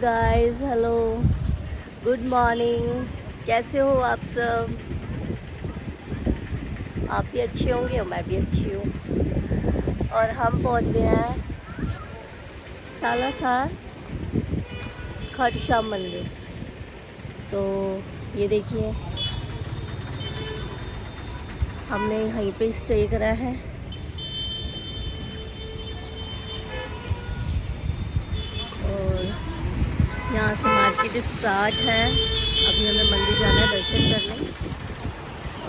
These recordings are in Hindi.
Guys, hello, good morning. कैसे हो आप सब? आप भी अच्छे होंगे और मैं भी अच्छी हूँ। और हम पहुँच गए हैं सालासर खाटू श्याम मंदिर। तो ये देखिए, हमने यहीं पे स्टे करा है। और यहाँ से मार्केट स्टार्ट है। अभी हमें मंदिर जाना है दर्शन करने।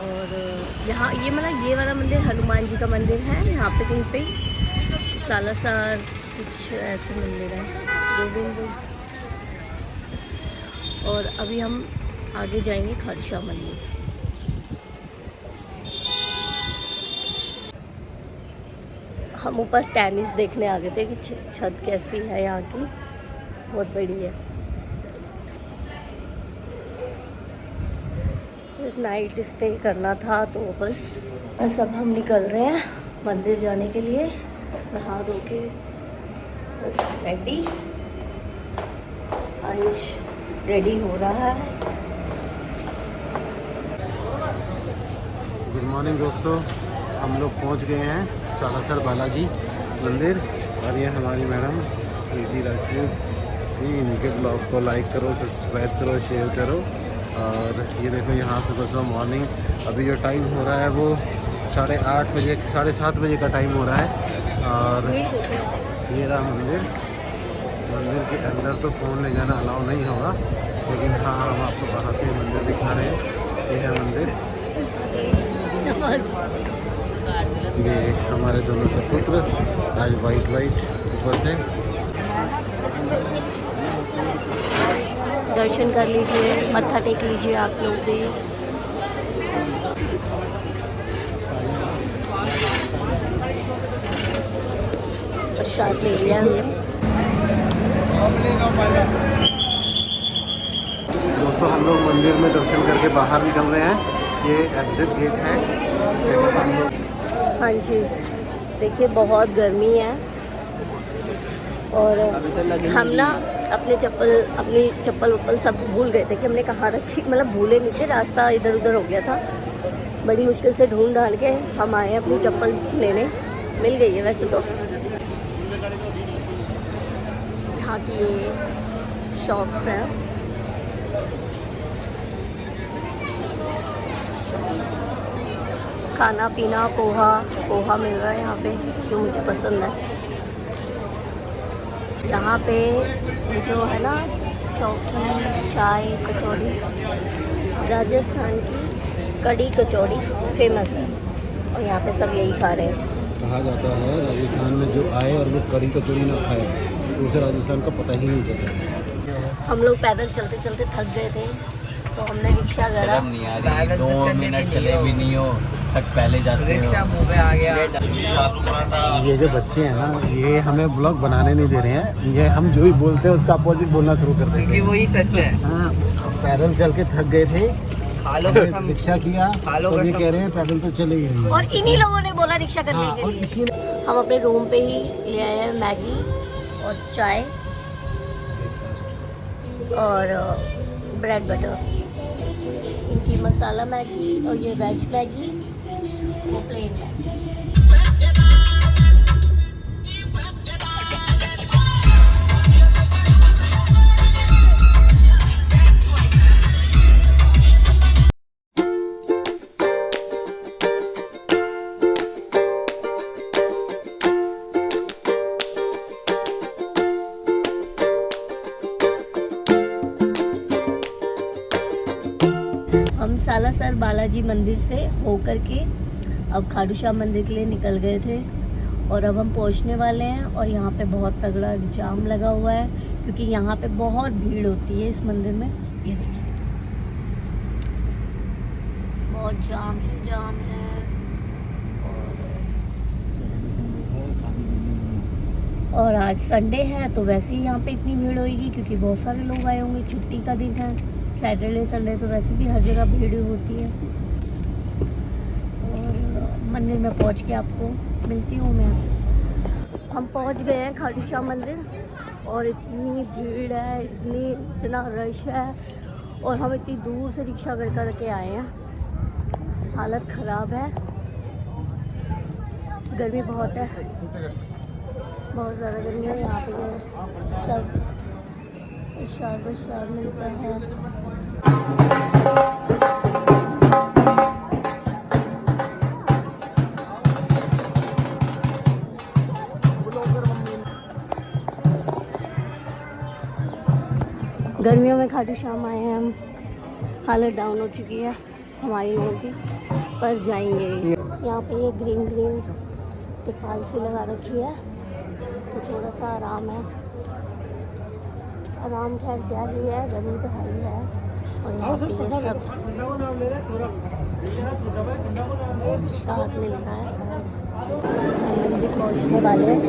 और यहाँ ये वाला मंदिर हनुमान जी का मंदिर है। यहाँ पे कहीं पे सालासर कुछ ऐसे मंदिर है, गोविंद। और अभी हम आगे जाएंगे खाटू श्याम मंदिर। हम ऊपर टेनिस देखने आ गए थे कि छत कैसी है यहाँ की, बहुत बड़ी है। सिर्फ नाइट स्टे करना था, तो बस अब हम निकल रहे हैं मंदिर जाने के लिए। नहा धो के बस रेडी हो रहा है। गुड मॉर्निंग दोस्तों, हम लोग पहुंच गए हैं सालासर बालाजी मंदिर। और ये हमारी मैडम प्रीति राजपूत जी। इनके ब्लॉग को लाइक करो, सब्सक्राइब करो, शेयर करो। और ये देखो, यहाँ सुबह मॉर्निंग अभी जो टाइम हो रहा है वो 8:30 बजे, 7:30 बजे का टाइम हो रहा है। और ये रहा मंदिर के अंदर तो फ़ोन ले जाना अलाउ नहीं होगा, लेकिन हाँ, हम आपको बाहर से मंदिर दिखा रहे हैं। ये है मंदिर। ये हमारे दोनों सपुत्र आज वाइट ऊपर से दर्शन कर लीजिए, मत्था टेक लीजिए आप लोग भी। प्रसाद ले लिया हमने। दोस्तों, हम लोग मंदिर में दर्शन करके बाहर निकल रहे हैं। ये एग्जिट गेट है। हम लोग, हाँ जी, देखिए बहुत गर्मी है। और हम ना अपनी चप्पल सब भूल गए थे कि हमने कहाँ रखी। मतलब भूले नहीं थे, रास्ता इधर उधर हो गया था। बड़ी मुश्किल से ढूंढ ढाल के हम आए अपनी चप्पल लेने। मिल गई है वैसे तो। यहाँ की ये शॉप्स हैं। खाना पीना पोहा मिल रहा है यहाँ पे, जो मुझे पसंद है। यहाँ पे जो है ना, चौकी, चाय, कचौड़ी, राजस्थान की कड़ी कचौड़ी फेमस है। और यहाँ पे सब यही खा रहे हैं। कहा जाता है राजस्थान में जो आए और वो कड़ी कचौड़ी ना खाए तो उसे राजस्थान का पता ही नहीं चलता। हम लोग पैदल चलते चलते थक गए थे, तो हमने रिक्शा करा। 2 मिनट चले भी नहीं हो, थक पहले जाते रिक्शा मुँह पे आ गया। ये जो बच्चे हैं ना, ये हमें ब्लॉग बनाने नहीं दे रहे हैं। ये हम जो भी बोलते हैं उसका अपोजिट बोलना शुरू कर देते हैं। वही सच है। हाँ, पैदल चल के थक गए थे, रिक्शा किया, तो ये कह रहे हैं पैदल तो चले ही नहीं। और इन्हीं लोगों ने बोला रिक्शा करने हाँ, के और लिए। इसी हम अपने रूम पे ही ले आए हैं मैगी और चाय और ब्रेड बटर। इनकी मसाला मैगी और ये वेज मैगी, वो प्लेन है। हम सालासर बालाजी मंदिर से होकर के अब खाटू श्याम मंदिर के लिए निकल गए थे। और अब हम पहुंचने वाले हैं। और यहाँ पे बहुत तगड़ा जाम लगा हुआ है, क्योंकि यहाँ पे बहुत भीड़ होती है इस मंदिर में। ये देखिए, बहुत जाम है। और आज संडे है, तो वैसे ही यहाँ पे इतनी भीड़ होगी, क्योंकि बहुत सारे लोग आए होंगे। छुट्टी का दिन है, सैटरडे संडे, तो वैसे भी हर जगह भीड़ होती है। और मंदिर में पहुंच के आपको मिलती हूँ मैं। हम पहुंच गए हैं खाटू श्याम मंदिर। और इतनी भीड़ है, इतना रश है, और हम इतनी दूर से रिक्शा करके आए हैं। हालत ख़राब है, गर्मी बहुत है, बहुत ज़्यादा गर्मी है। यहाँ पे ये सब प्रसाद मिलता है। गर्मियों में खाटू श्याम आए हैं हम। हालत डाउन हो चुकी है हमारी लोगों की, पर जाएंगे। यहाँ पे ये ग्रीन तिरपाल सी लगा रखी है, तो थोड़ा सा आराम है। आराम खैर क्या ही है, गर्मी तो है ही है। और यहाँ पे ये सब प्रसाद मिलता है। हम भी पहुँचने वाले हैं।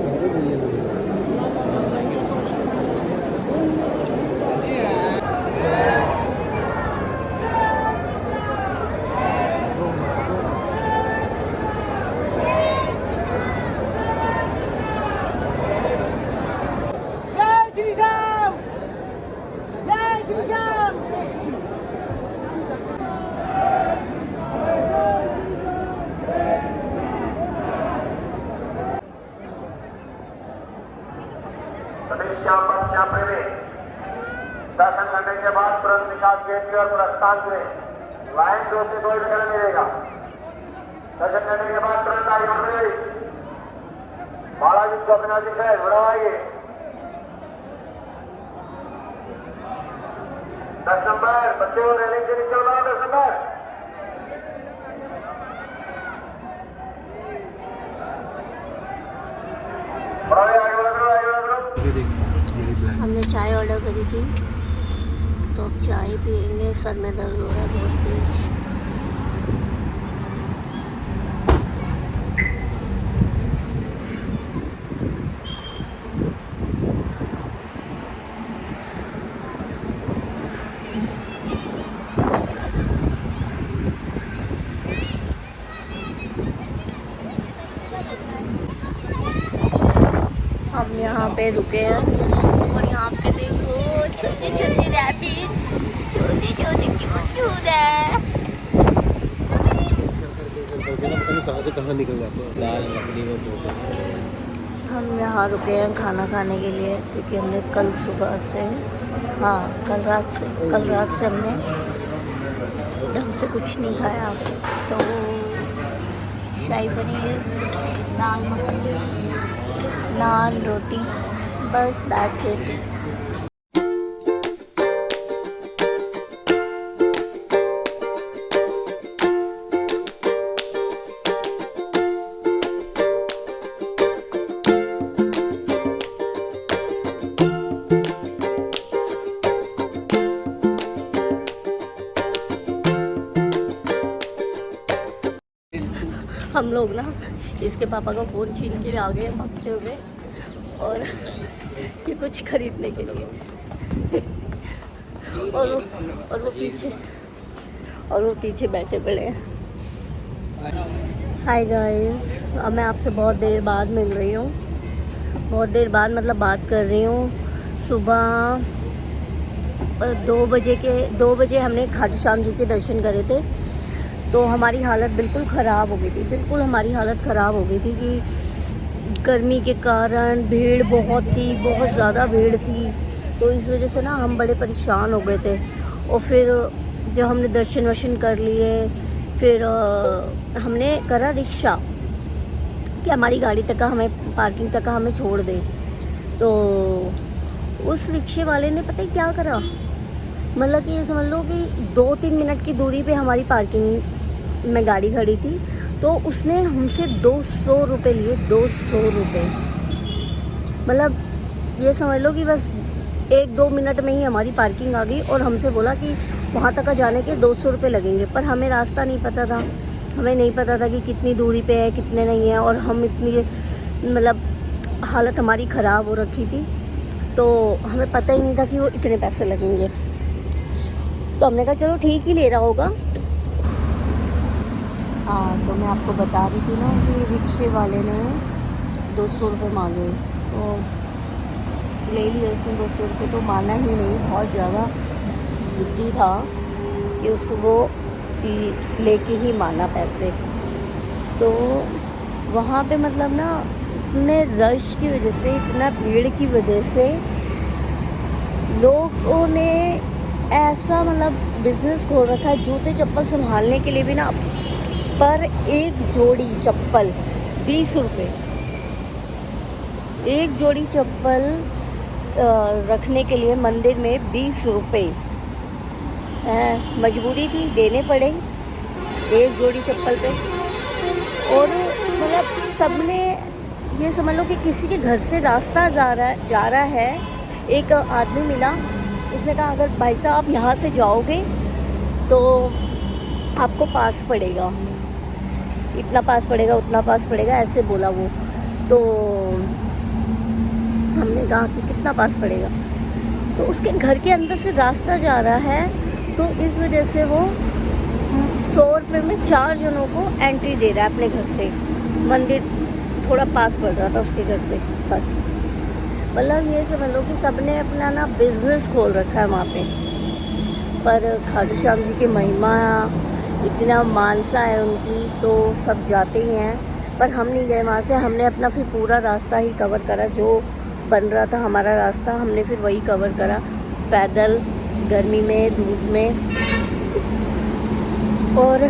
दर्शन करने के बाद तुरंत निकास गेट की ओर प्रस्थान करें। लाइन 2 से 2 निकलने मिलेगा। दर्शन करने के बाद तुरंत आगे बढ़ रही बालाजी गोपीनाथ जी बढ़ावाइए। 10 नंबर बच्चे को रेलिंग से नीचे उतारो। 10 नंबर हमने चाय ऑर्डर करी थी, तो अब चाय पियेंगे। सर में दर्द हो रहा है बहुत तेज। हम यहाँ पे रुके हैं, और यहाँ पे देखो छोटे छोटे रैबिट, छोटे क्यूट है। कहाँ से कहाँ निकल जाते हैं। लाल लकड़ी में बोलते हम यहाँ रुके हैं खाना खाने के लिए, क्योंकि हमने कल सुबह से कल रात से हमने ढंग से कुछ नहीं खाया। तो शाही पनीर, दाल मखनी, नान, रोटी, बस दैट्स इट। हम लोग ना इसके पापा का फ़ोन छीन के आ गए भागते हुए, और ये कुछ खरीदने के लिए। और वो पीछे बैठे पड़े हैं। हाय गाइस, अब मैं आपसे बहुत देर बाद मिल रही हूँ। बहुत देर बाद मतलब बात कर रही हूँ। सुबह 2 बजे हमने खाटू श्याम जी के दर्शन करे थे, तो हमारी हालत बिल्कुल ख़राब हो गई थी। कि गर्मी के कारण भीड़ बहुत ज़्यादा भीड़ थी, तो इस वजह से ना हम बड़े परेशान हो गए थे। और फिर जब हमने दर्शन कर लिए, फिर हमने करा रिक्शा कि हमारी गाड़ी तक का हमें पार्किंग तक का हमें छोड़ दे। तो उस रिक्शे वाले ने पता है क्या करा, मतलब कि ये समझ लो कि 2-3 मिनट की दूरी पे हमारी पार्किंग में गाड़ी खड़ी थी, तो उसने हमसे 200 रुपये लिए। 200 रुपये, मतलब ये समझ लो कि बस 1-2 मिनट में ही हमारी पार्किंग आ गई, और हमसे बोला कि वहाँ तक जाने के 200 रुपये लगेंगे। पर हमें रास्ता नहीं पता था, हमें नहीं पता था कि कितनी दूरी पे है कितने नहीं है, और हम इतनी मतलब हालत हमारी ख़राब हो रखी थी, तो हमें पता ही नहीं था कि वो इतने पैसे लगेंगे। तो हमने कहा चलो ठीक ही ले रहा होगा। हाँ, तो मैं आपको बता रही थी ना कि रिक्शे वाले ने 200 रुपये मांगे। तो ले लिए उसने 200 रुपये, तो माना ही नहीं, बहुत ज़्यादा जिद्दी था कि वो लेके ही माना पैसे। तो वहाँ पे मतलब ना इतने रश की वजह से, इतना भीड़ की वजह से लोगों ने ऐसा मतलब बिज़नेस खोल रखा है, जूते चप्पल संभालने के लिए भी ना, पर एक जोड़ी चप्पल 20 रुपये, एक जोड़ी चप्पल रखने के लिए मंदिर में 20 रुपये। मजबूरी थी, देने पड़े एक जोड़ी चप्पल पे। और मतलब सबने ये समझ लो कि किसी के घर से रास्ता जा रहा है। एक आदमी मिला, उसने कहा अगर भाई साहब आप यहाँ से जाओगे तो आपको पास पड़ेगा, इतना पास पड़ेगा, उतना पास पड़ेगा, ऐसे बोला वो। तो हमने कहा कि कितना पास पड़ेगा, तो उसके घर के अंदर से रास्ता जा रहा है, तो इस वजह से वो 100 रुपये में 4 जनों को एंट्री दे रहा है अपने घर से। मंदिर थोड़ा पास पड़ रहा था उसके घर से, बस। मतलब ये समझ लो कि सबने अपना ना बिज़नेस खोल रखा है वहाँ पे। पर खाटू श्याम जी की महिमा इतना मानसा है उनकी, तो सब जाते ही हैं। पर हम नहीं गए वहाँ से, हमने अपना फिर पूरा रास्ता ही कवर करा, जो बन रहा था हमारा रास्ता, हमने फिर वही कवर करा पैदल, गर्मी में, धूप में। और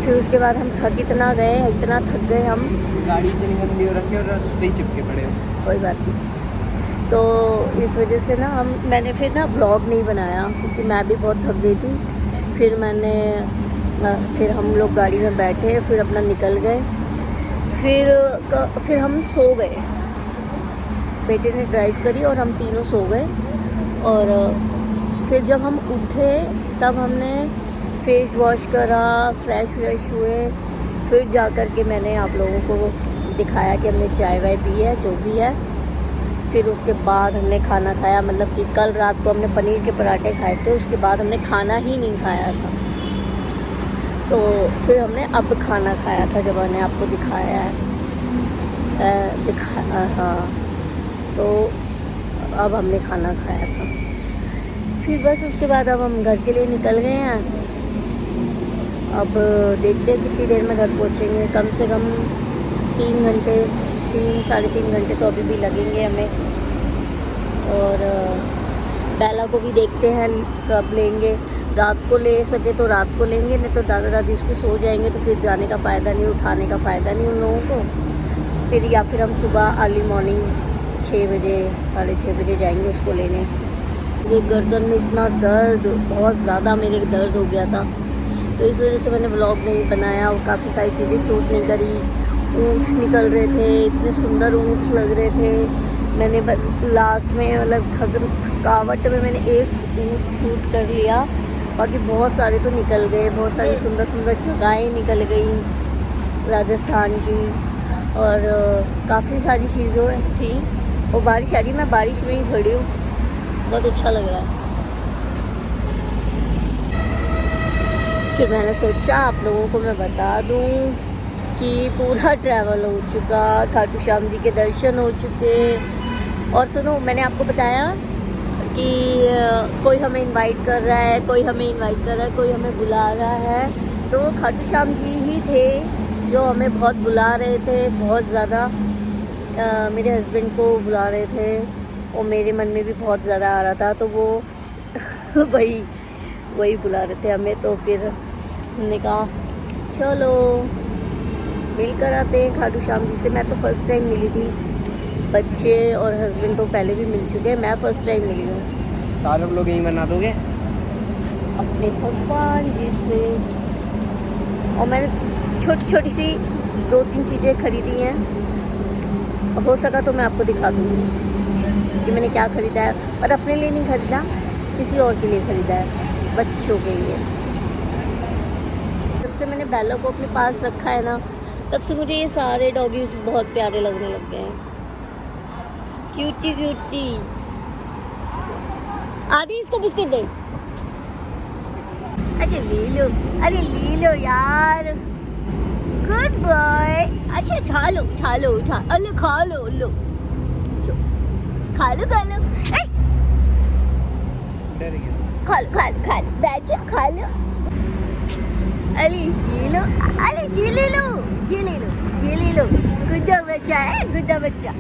फिर उसके बाद हम इतना थक गए हम, गाड़ी इतनी गंदी हो रखी है और उस पे चिपके पड़े हो। कोई बात नहीं। तो इस वजह से ना मैंने फिर ना व्लॉग नहीं बनाया, क्योंकि मैं भी बहुत थक गई थी। फिर हम लोग गाड़ी में बैठे, फिर अपना निकल गए। फिर हम सो गए, बेटे ने ड्राइव करी और हम तीनों सो गए। और फिर जब हम उठे तब हमने फेस वॉश करा, फ्रेश हुए, फिर जा कर के मैंने आप लोगों को दिखाया कि हमने चाय वाय पी है, जो भी है। फिर उसके बाद हमने खाना खाया, मतलब कि कल रात को हमने पनीर के पराठे खाए थे, उसके बाद हमने खाना ही नहीं खाया था। तो फिर हमने अब खाना खाया था, जब मैंने आपको दिखाया है, हाँ। तो अब हमने खाना खाया था। फिर बस उसके बाद अब हम घर के लिए निकल गए हैं। अब देखते हैं कितनी देर में घर पहुंचेंगे। कम से कम 3 घंटे, 3-3.5 घंटे तो अभी भी लगेंगे हमें। और बेला को भी देखते हैं कब लेंगे, रात को ले सके तो रात को लेंगे, नहीं तो दादा दादी उसके सो जाएंगे, तो फिर जाने का फ़ायदा नहीं, उठाने का फ़ायदा नहीं उन लोगों को। फिर या फिर हम सुबह अर्ली मॉर्निंग 6 बजे, 6:30 बजे जाएंगे उसको लेने। ये गर्दन में इतना दर्द, बहुत ज़्यादा मेरे दर्द हो गया था, तो इस वजह से मैंने व्लॉग नहीं बनाया और काफ़ी सारी चीज़ें शूट नहीं करी। ऊँट निकल रहे थे, इतने सुंदर ऊँट लग रहे थे। मैंने लास्ट में मतलब थकावट में मैंने एक ऊँट शूट कर लिया, बाकी बहुत सारे तो निकल गए। बहुत सारी सुंदर सुंदर जगहें निकल गई राजस्थान की, और काफ़ी सारी चीज़ें थी। और बारिश आ रही, मैं बारिश में ही खड़ी हूँ, बहुत अच्छा लग रहा है। फिर मैंने सोचा आप लोगों को मैं बता दूं कि पूरा ट्रैवल हो चुका, खाटू श्याम जी के दर्शन हो चुके। और सुनो, मैंने आपको बताया कि कोई हमें इनवाइट कर रहा है, कोई हमें बुला रहा है। तो खाटू श्याम जी ही थे जो हमें बहुत बुला रहे थे, बहुत ज़्यादा मेरे हस्बैंड को बुला रहे थे, और मेरे मन में भी बहुत ज़्यादा आ रहा था। तो वो वही बुला रहे थे हमें। तो फिर हमने कहा चलो मिलकर आते हैं खाटू श्याम जी से। मैं तो फर्स्ट टाइम मिली थी, बच्चे और हस्बैंड तो पहले भी मिल चुके हैं, मैं फ़र्स्ट टाइम मिली हूँ। सारे लोग यहीं बना दोगे अपने भगवान जी से। और मैंने छोटी छोटी सी 2-3 चीज़ें खरीदी हैं, हो सका तो मैं आपको दिखा दूँगी कि मैंने क्या ख़रीदा है। पर अपने लिए नहीं ख़रीदा, किसी और के लिए ख़रीदा है, बच्चों के लिए। जब से मैंने बेला को अपने पास रखा है ना, तब से मुझे ये सारे डॉगीज बहुत प्यारे लगने लग गए हैं। Cutie cutie. आदि इसको बिस्किट दे। अच्छा ले लो यार, गुड बॉय। अच्छा उठा लो, अरे खा लो, लो खा लो ए! खा लो बैठ जाओ खा लो। अली जी लो जी ले लो गुड्डा बच्चा है गुड्डा बच्चा।